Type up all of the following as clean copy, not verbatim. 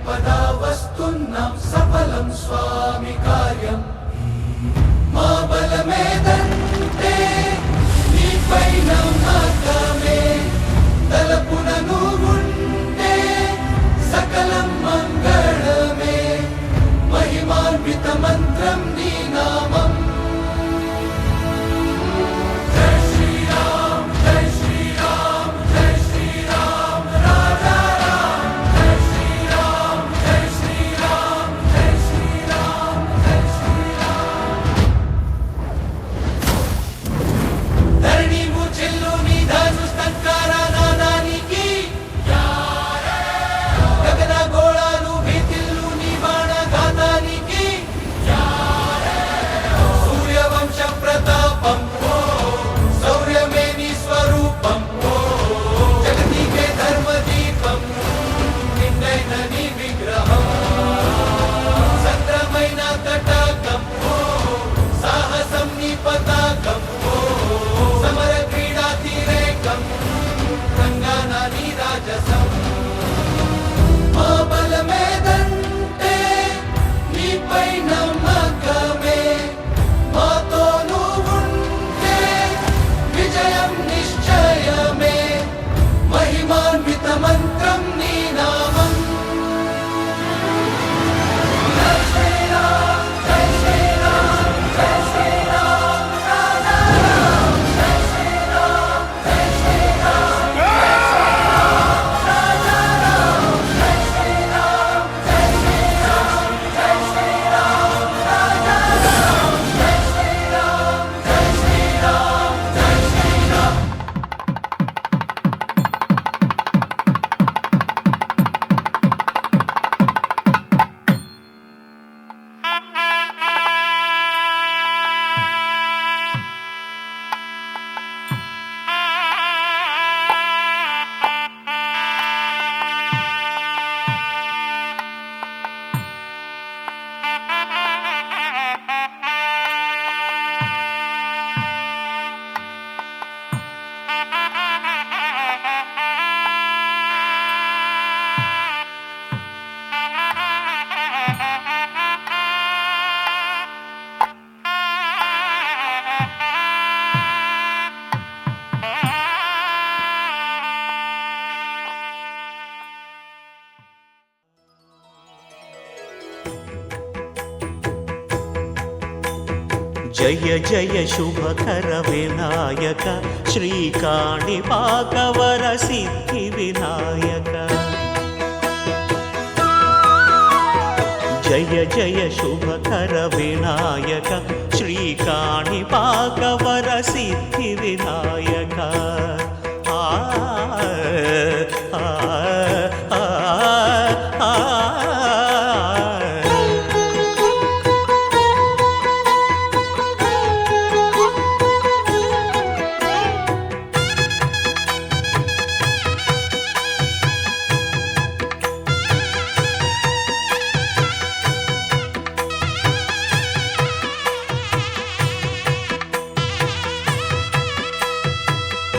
పదా వస్తున్నాం సఫలం స్వామి కార్యం మా బలమేదంటే నీపై నమ్మకమే తలపున నువ్వుంటే సకలం మంగళమే మహిమాన్విత మంత్రం నీ నామం మంత్రం నీ నామం జయ జయ శుభకర వినాయక శ్రీకాణిపాకవర సిద్ధి వినాయక జయ జయ శుభకర వినాయక శ్రీకాణిపాకవర సిద్ధి వినాయక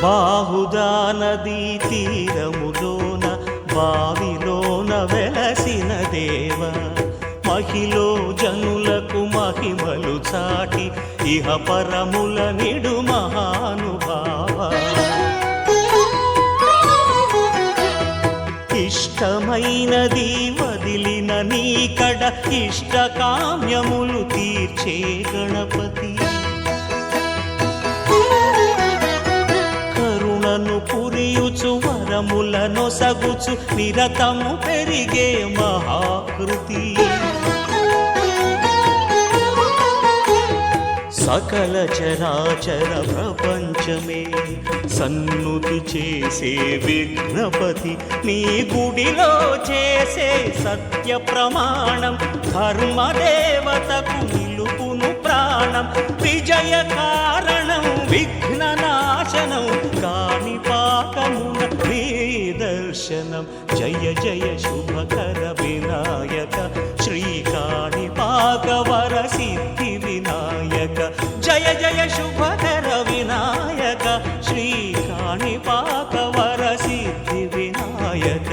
బాహుదా నదీ తీరములోన బావిలోన వెలసిన దేవ మహిలో జనులకు మహిమలు చాటి ఇహ పరముల నిడు మహానుభావ ఇష్టమైనది వదిలిన నీకడ ఇష్టకామ్యములు తీర్చే గణపతి కరుణను పురియుచు వరములను సగుచు నిరతము పెరిగే మహాకృతి సకల చరాచర ప్రపంచమే సన్నుతి చేసే విఘ్నపతి నీ గుడిలో చేసే సత్య ప్రమాణం ధర్మదేవతకు నిలుపును ప్రాణం విజయ కారణం విఘ్న నాశనం కాణిపాకమున దర్శనం జయ జయ శుభకర వినాయక శ్రీకాణిపాకవర సిద్ధి వినాయక జయ జయ శుభకర వినాయక శ్రీకాణిపాకవర సిద్ధి వినాయక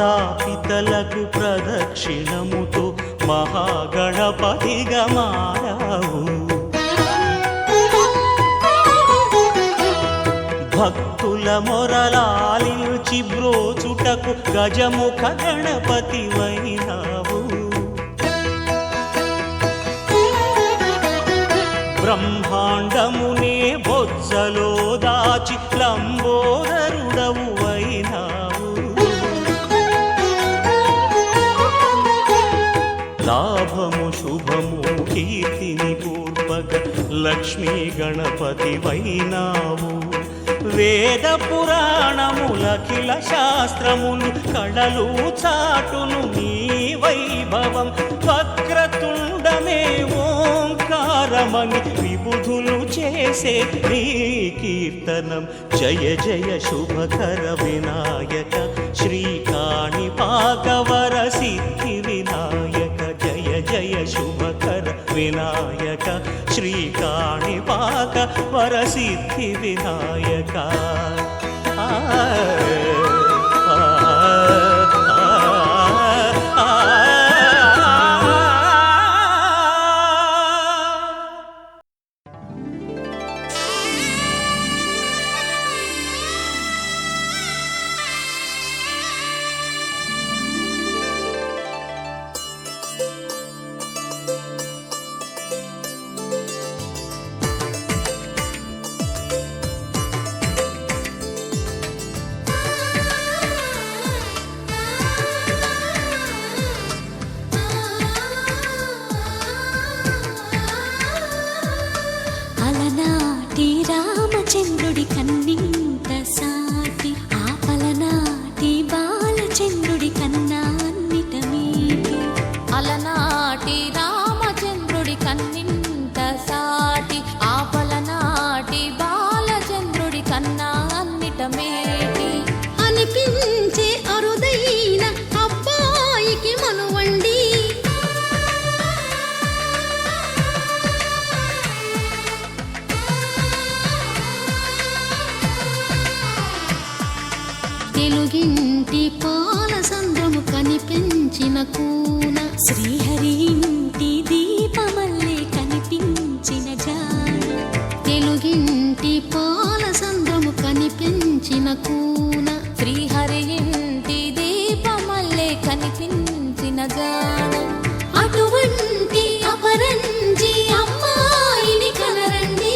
మాతాపితలకు ప్రదక్షిణముతో మహాగణపతిగా మారావు. భక్తుల మొరలాలించి బ్రోచుటకు గజముఖ గణపతి వైనావు. బ్రహ్మాండమునే బొజ్జలో దాచి లంబోదరుడవు వైనావు. లాభము శుభము కీర్తిని పూర్వక లక్ష్మీ గణపతి వైనావు. వేద పురాణములఖిల శాస్త్రములు కళలు చాటును నీ వైభవం. వక్రతుండమే ఓంకారమని విబుధులు చేసే నీ కీర్తనం. జయ జయ శుభకర వినాయక శ్రీకాణిపాకవర సిద్ధి వినాయక. జయ జయ శుభకర వినాయక శ్రీకాణిపాక వరసిద్ధి వినాయక. రామచంద్రుడి కన్నింత సాటి ఆపలనాటి బాలచంద్రుడి కన్నా అన్నిట మీటి. అలనాటి రామచంద్రుడి కన్నింత సాటి ఆపలనాటి బాలచంద్రుడి కన్నా అన్నిట మేటి. అనిపించే అరుదైన అబ్బాయికి మనువండి. తెలుగింటి పాల సంద్రము కనిపించిన కూన శ్రీహరి ఇంటి దీపమల్లే కనిపించిన జాన. తెలుగింటి పాల సంద్రము కనిపించిన కూన శ్రీహరి ఇంటి దీపమల్లే కనిపించిన జాన. అటువంటి అపరంజి అమ్మాయిని కనరండి.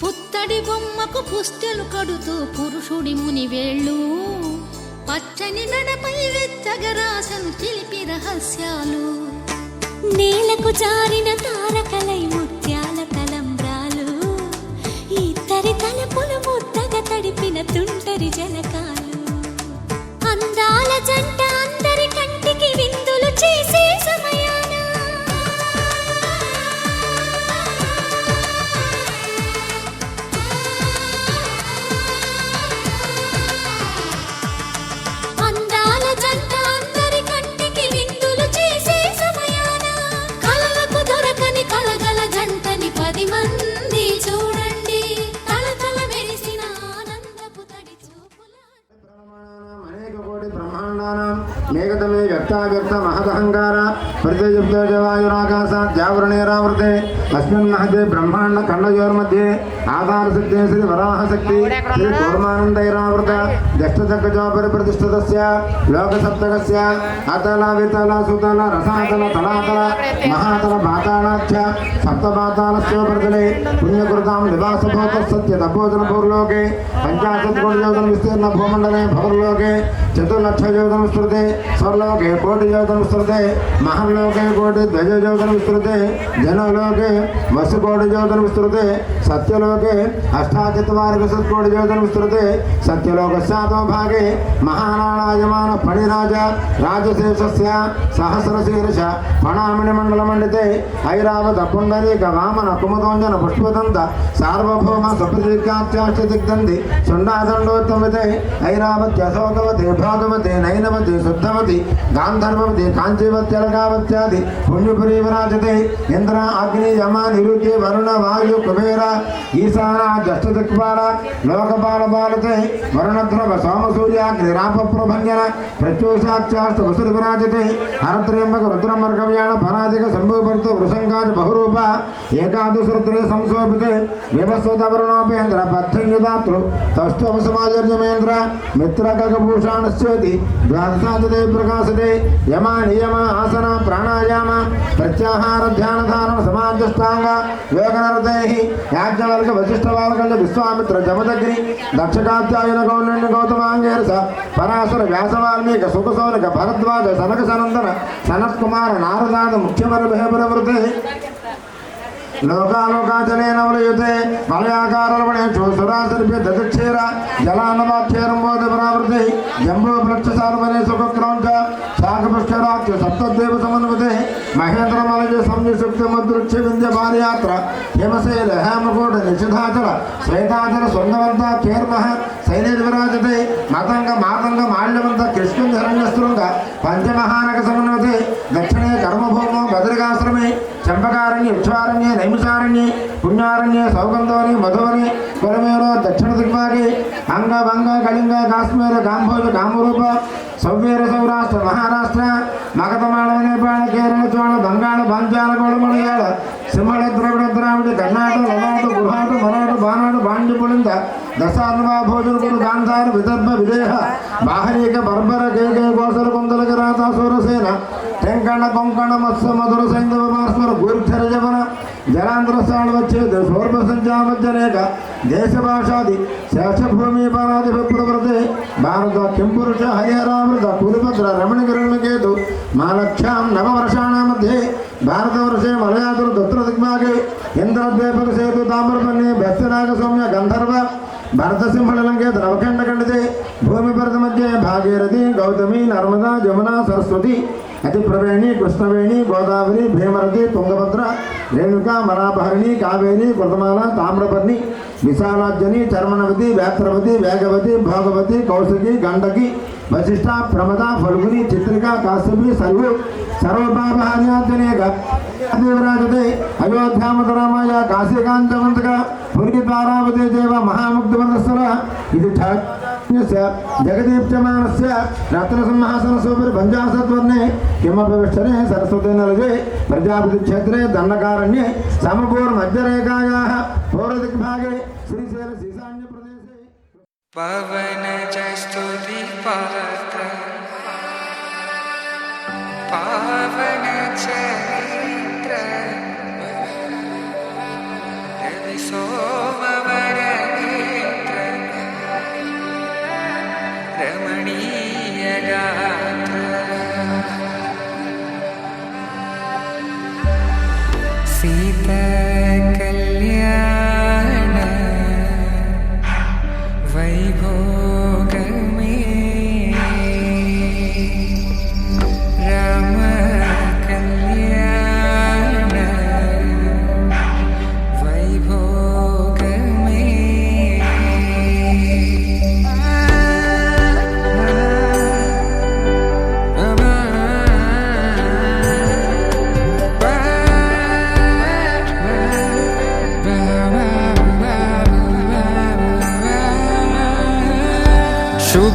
పుత్తడి బొమ్మకు పుస్తెలు కడుతూ పురుషుడి ముని వేళ్ళు. పచ్చని నడపై వెచ్చగరాసను చిలిపి రహస్యాలు. నేలకు జారిన తారకలై ముత్యాల తలంబ్రాలు. ఇద్దరి తలపులు ముద్దగా తడిపిన తుంటరి జలకాలు. అందాల జంట అందరి కంటికి విందులు చేసే సమయాన మేఘతమే వ్యక్తావ్యక్త మహదహంకార పరిచయుక్త వాయురాకాశాత్ జావరణేరావృతే अस्मिन् महते ब्रह्मांड खंडयोर्मध्ये आधारशक्ति श्री वराहशक्ति श्री कूर्मानंदैरावृत दष्टचक्रजोपरि प्रतिष्ठितस्य लोकसप्तकस्य अतल वितल सुतल रसातल तलातल महातल पातालाख्य सप्तपातालस्योपरितले पुण्यकृतां निवासभूत सत्य तपोजन भूर्लोके 50 कोटियोजन विस्तीर्ण भूमंडले भूर्लोके 4 लक्ष योजन विस्तृते स्वर्लोके कोटि योजन विस्तृते महल्लोके कोटि ध्वजयोजन विस्तृते जनलोके वसुकोटि योजन विस्तृते सत्यलोके 48 कोटि योजन विस्तृते सत्यलोकस्यातो भागे महानारायमान फणिराज राजशेषस्य सहस्रशीर्ष फणामणिमण्डलमण्डिते ऐरावत पुण्डरीक वामन कुमुदोञ्जन पुष्पदन्त सार्वभौम सप्रदीर्घात्याष्टदिग्दन्ति सुण्डादण्डोत्तमिते ऐरावत्यशोकवते भागवते नैनवते शुद्धवती गान्धर्ववती काञ्चीवत्यलकावत्यादि पुण्यपुरी विराजते इंद्र अग्नि यम निरुति वरुण वायु कुबेर ईशान जष्टदिक्पाल लोकपाल बालते वरुणध्रुव सोमसूर्याग्निराप प्रभंजन प्रत्यूषाक्षाष्ट वसुर विराजते हरत्र्यंबक रुद्रमर्गव्याण फराधिक शंभुभर्त वृषंगाज बहुरूप एकादशरुद्रे संशोभिते विवस्वतवरुणोपेन्द्र पथ्ययुदातृ तष्टवसमाजर्यमेन्द्र मित्रकगभूषाणस्येति द्वादशाजते प्रकाशते यम नियम आसन प्राणायाम प्रत्याहार ध्यान धारण समाजष्टांग योगनरदैः याज्ञवल्क्य वसिष्ठवावकल्य विश्वामित्र जमदग्नि दक्षकात्यायन गौण्य गौतमांगेरस पराशर व्यास वाल्मीक सुखसौनक भरद्वाज सनक सनंदन सनत कुमार नारदाद मुख्यवर भयप्रवृते लोकालोकाचले नवलयुते मलयाकारलवणेषु सुरासर्भ्य ददक्षेर जलानवाक्षेरम्बोधपरावृते जम्बूफलक्षसार्वने सुखक्रौञ्च शाकपुष्कराख्य सप्तदेव समन्विते महेन्द्रमलय संयुक्तमुद्रुक्ष विन्ध्यपादयात्र हिमशैल हेमकूट निषिधाचल श्वेताचल स्वर्णवन्त केर्मः शैलेर्विराजते मतंग मातंग माल्यवन्त कृष्णहिरण्यस्तृंग पंचमहानक समन्विते दक्षिणे कर्मभूमो बद्रिकाश्रमे चंपकारण्य उच्छारण्य नैमिषारण्ये पुण्यारण्ये सौगंधवने मधुवने कुलमेरो दक्षिण दिग्भागे अंग भंग कलिंग काश्मीर काम्भोज कामरूप सौवीर सौराष्ट्र महाराष्ट्र मगधमाल नेपाल केरल चोळ बंगाल पांचाल गोळमलयाळ सिंहळ द्रविड द्राविड कर्नाटक ललाट गुहाट मराठ बानाट बांड्य पुलिंद दशान्वा भोजन कुरु गांधार विदर्भ विदेह बाहरीक बर्बर केके गोसर कुंदल गिराता सूरसेन तेंकण कोंकण मत्स्य मधुर सैंधव भास्कर गुरुक्षर जवन जलांध्र साळवच्छेद शोर्भ संजामज्जनेक देश भाषादि शेषभूमि परादि विप्रवृते भारत किंपुरुष हरिहरामृत कुलभद्र रमणगिरणकेतु मालक्ष्यां नववर्षाणां मध्ये भारतवर्षे मलयातुर दत्र दिग्भागे इंद्रद्वैपक सेतु ताम्रपन्ने व्यस्तनाग सौम्य गंधर्व भरतसिंहलंकेत नवखंडखंडिते भूमिपरत मध्ये भागीरथी गौतमी नर्मदा जमुना सरस्वती अतिप्रवेणी कृष्णवेणी गोदावरी भीमरथी तुंगभद्रा रेणुका मरापहरिणी कावेरी कृतमाला ताम्रपर्णी विशालाजनी चर्मणवती व्यात्रवती वेगवती भोगवती कौशिकी गंडकी वशिष्ठा प्रमदा फल्गुनी चित्रिका काश्यपी सर्वपापहान्याजनेक विराजते अयोध्यामधुरामाय काशीकांतवंतक पुरीद्वारावते देव महामुग्धवदस्सर इति जगदीप्यमानस्य रत्नसिंहासनसोपरि पञ्चाशद्वर्णे किमपि विष्टने सरस्वती नलजे प्रजापतिक्षेत्रे दण्डकारण्ये समपूर्णमध्यरेखायाः पूर्वदिग्भागे श्रीशैल ईशान्यप्रदेशे पवनजस्तुति पात्र पावनचरित्र रविसोमवरनेत्र रमणीयगात्र सीताकल्याण वैभोगमे रामकल्याण वैभोगमे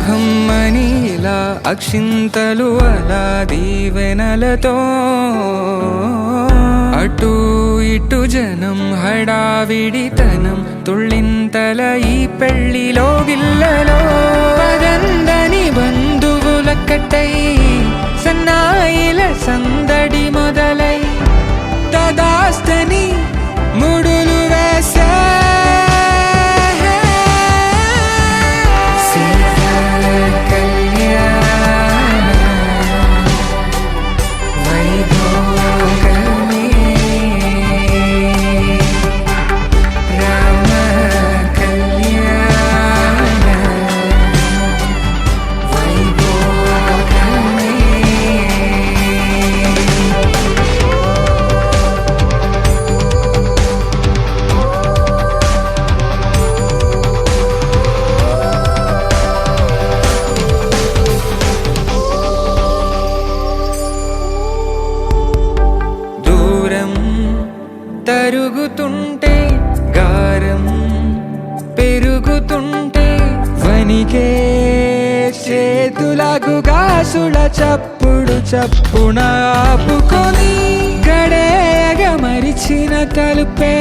కమ్మని ఇలా అక్షింతలు అలా దీవెనలతో అటు ఇటు జనం హడావిడితనం తుళ్ళింతల ఈ పెళ్లిలో గిల్లలో పదందని బంధువులక్కటై సన్నాయిల సందడి మొదలై తదాస్తని ముడులు వేసే తరుగుతుంటే గారం పెరుగుతుంటే వనికే చేతులకు గాసుల చప్పుడు చప్పున ఆపుకొని గడేగ మరిచిన తలుపే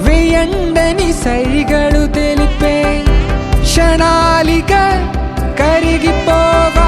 వెయ్యండని సైగడు తెలిపే క్షణాలిక కరిగిపోవా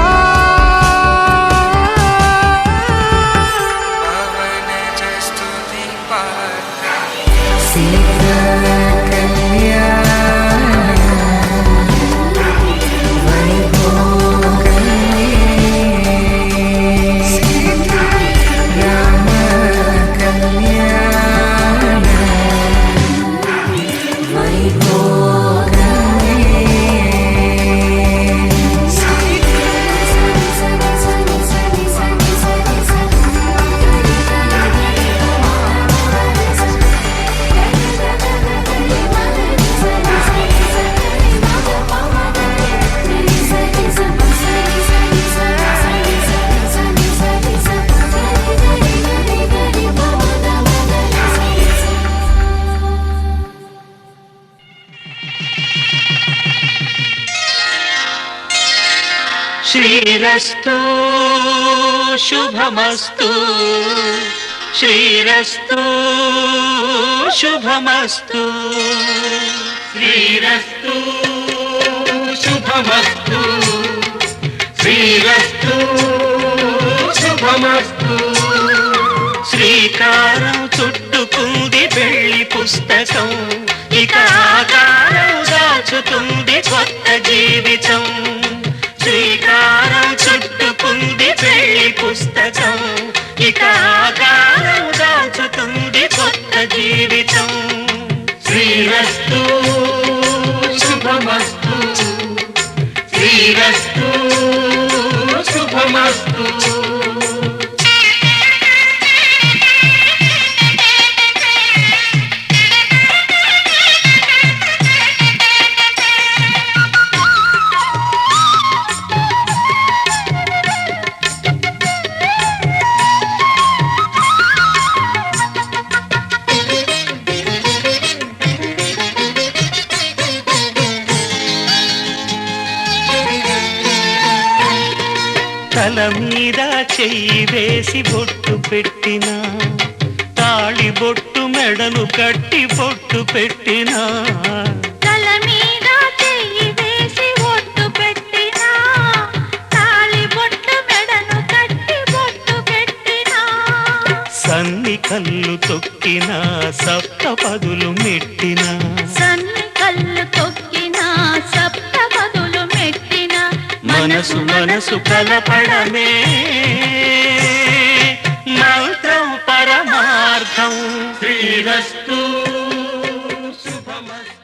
శ్రీరస్తు శుభమస్తు శ్రీరస్తు శుభమస్తు శ్రీరస్తు శుభమస్తు శ్రీరస్తు శుభమస్తు శ్రీకారం చుట్టుకుంది పెళ్లి పుస్తకం ఇక ఆకారం దాచుతుంది కొత్త జీవితం శ్రీకారం చుట్టుకుంది పెళ్లి పుస్తకం ఇక ఆకారం దాచుతుంది కొత్త జీవితం శ్రీరస్తు శుభమస్తు శ్రీరస్తు శుభమస్తు తల మీద చెయ్యి వేసి బొట్టు పెట్టినా తాళి బొట్టు మెడను కట్టి బొట్టు పెట్టినా తల మీద చెయ్యి వేసి బొట్టు పెట్టినా తాళి బొట్టు మెడను కట్టి బొట్టు పెట్టినా సన్ని కళ్ళు తొక్కినా సప్త పదులు మెట్టినా సన్ని కళ్ళు తొక్కినా సప్త పదులు మెట్టినా మనసు మనసు కలపడమే మంత్రం పరమార్థం శ్రీరస్తు శుభమస్తు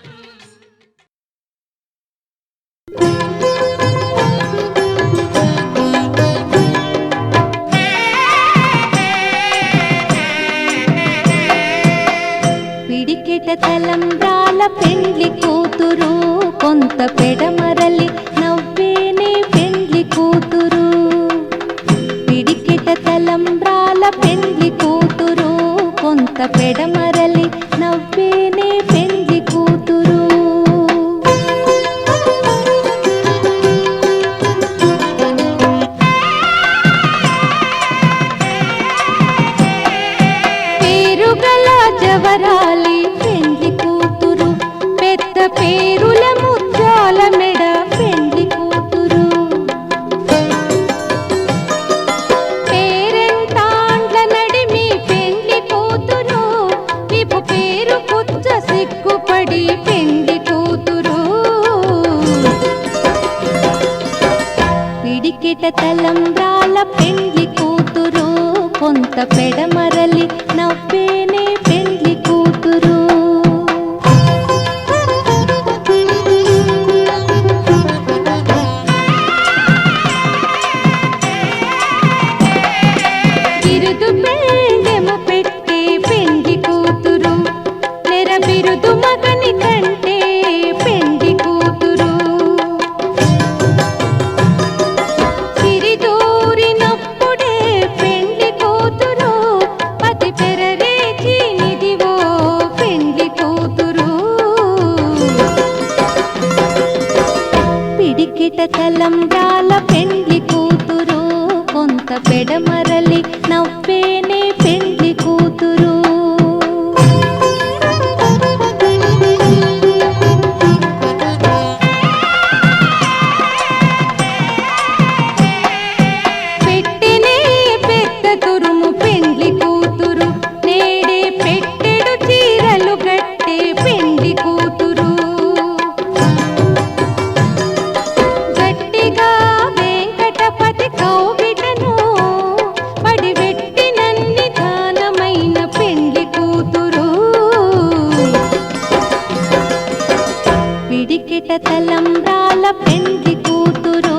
పిడికెట తలంబ్రాల పెండ్లి కూతురు కొంత పెడమరలి నవ్వేనే పెండ్లి కూతురు పిడికెట తలంబ్రాల పెండ్లి కూతురు కొంత పెడమరలి నవ్వేనే పిడికిట తలంబ్రాల పెండ్లి కూతురు కొంత పెడమరలి నవ్వేనే పెండ్లి కూతురు. బిరుదు పెండెము పెట్టే పెండ్లి కూతురు నెర బిరుదు మగని కంటే పెండ్లి కూతురు. సిరిదూరినప్పుడే పెండ్లి కూతురు పతి పెరరేచి నిదివో పెండ్లి కూతురు. పిడికిట తలంబ్రాల పెండ్లి కూతురు కొంత పెడమరలి నవ్వేనే పెండ్లి కూతురు. పెట్టెనే పెద్ద తురుము పెండ్లి కూతురు నేడే పెట్టెడు చీరలు గట్టే పెండ్లి కూతురు. గట్టిగా వెంకటపతి కౌగిటను పడివెట్టినన్ని దానమైన పెండ్లి కూతురు. పిడికిట తలంబ్రాల పెండ్లి కూతురు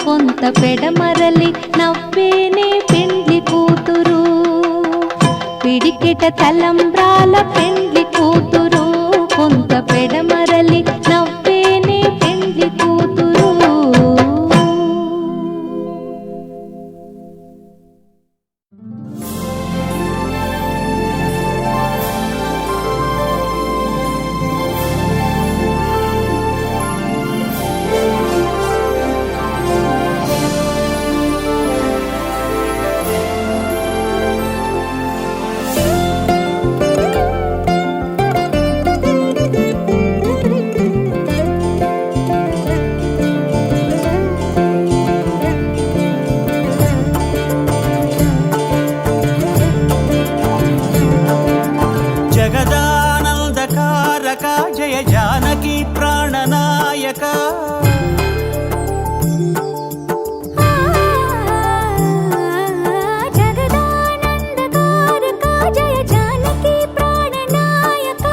కొంత పెడమరలి నవ్వేనే పెండ్లి కూతురు. పిడికిట తలంబ్రాల పెండ్లి కూతురు కొంత పెడమరలి నవ్వేనే పెండ్లి కూతురు. జగదానందకారక జయ జానకి ప్రాణనాయక. జగదానందకారక జయ జానకి ప్రాణనాయక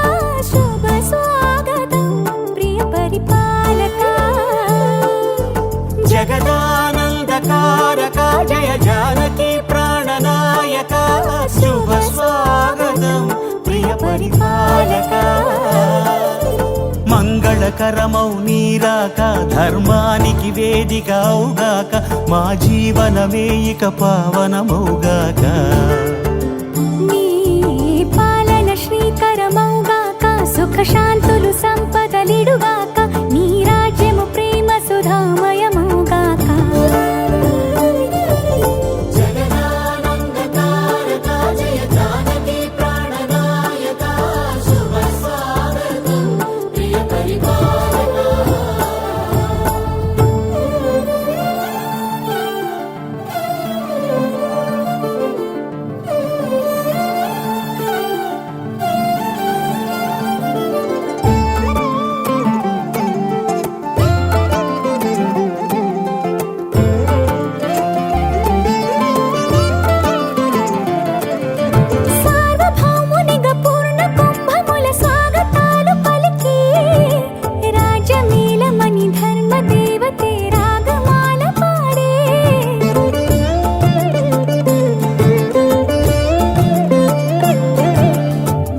శుభ స్వాగతం ప్రియ పరిపాలక. జగదానందకారక జయ జానకి ప్రాణనాయక శుభ స్వాగతం ప్రియ పరిపాలక. మంగళకరమౌ నీరాక ధర్మానికి వేదిక అవుగాక మా జీవనమే ఇక పావనమౌగాక. నీ పాలన శ్రీకరమౌగాక సుఖ శాంతులు సంపదలిడుగాక నీ రాజ్యము ప్రేమ సుధామయమౌగాక. సార్వభౌమునిగా పూర్ణ కుంభముల స్వాగతాలు పలికి రాజమేళమణి ధర్మ దేవతే రాగమాల పాడే.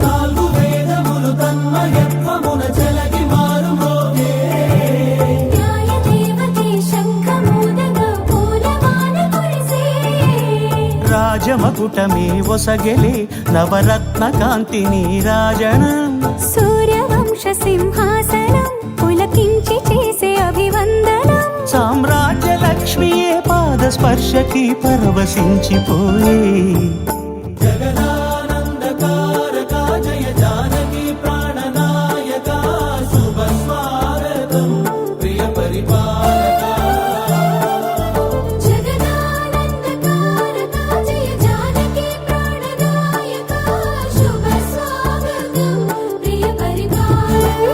నాలుగు వేదములు తన్మయత్వమున చెలగి మారుమోగే. న్యాయ దేవతే శంఖమూదగా పూలవాన కురిసే. రాజమకుటమే ఒసగెలే నవరత్న కాంతి నీరాజనం. సూర్యవంశ సింహాసనం పులకించి చేసే అభివందనం. సామ్రాజ్య లక్ష్మియే పాద స్పర్శకి పరవశించిపోయే. జగదానందకారక జయ జానకి ప్రాణనాయక శుభ స్వాగతం ప్రియ పరిపాలక. జగదానందకారక జయ జానకి ప్రాణనాయక శుభ స్వాగతం ప్రియ పరిపాలక.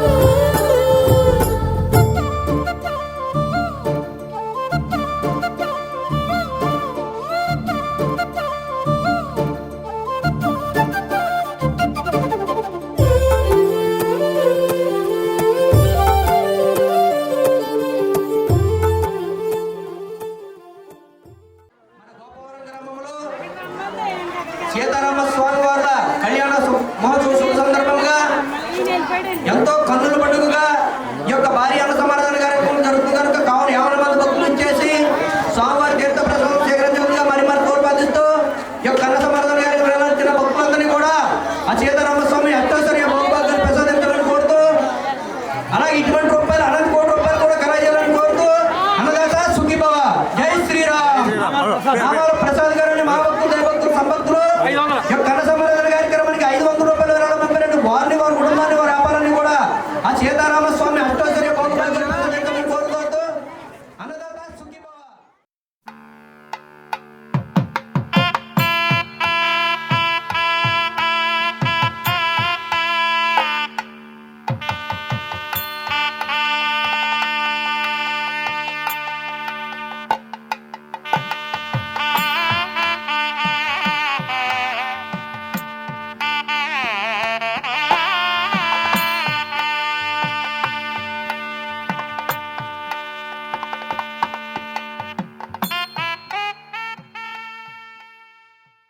నామా